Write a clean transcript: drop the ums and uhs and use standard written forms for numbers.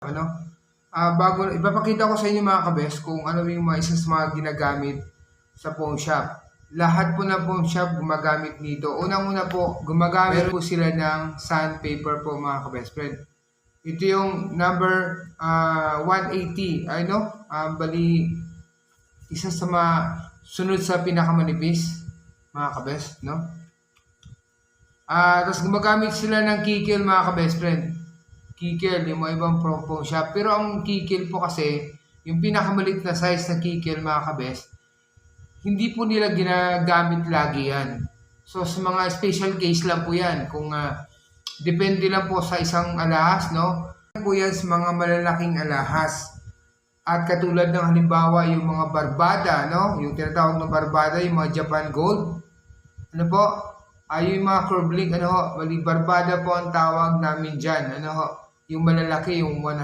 Ano, bago ipapakita ko sa inyo mga kabes kung ano yung mga isa sa mga ginagamit sa pawn shop. Lahat po ng pawn shop gumagamit nito. Unang-una po, gumagamit po sila ng sandpaper po mga kabest friend. Ito yung number 180. Ano? Bali, isa sa mga sunod sa pinakamanipis mga kabest, no? Tapos gumagamit sila ng kikil mga kabest friend. Kikil, yung mga ibang pawn shop. Pero ang kikil po kasi, yung pinakamalit na size na kikil mga kabest, hindi po nila ginagamit lagi yan. So sa mga special case lang po yan. Kung depende lang po sa isang alahas, no? Po yan sa mga malalaking alahas. At katulad ng halimbawa yung mga barbada, no? Yung tinatawag na barbada, yung mga Japan Gold. Ano po? Yung mga curve link, ano ho? Bali, barbada po ang tawag namin dyan. Ano ho? Yung malalaki, yung 100.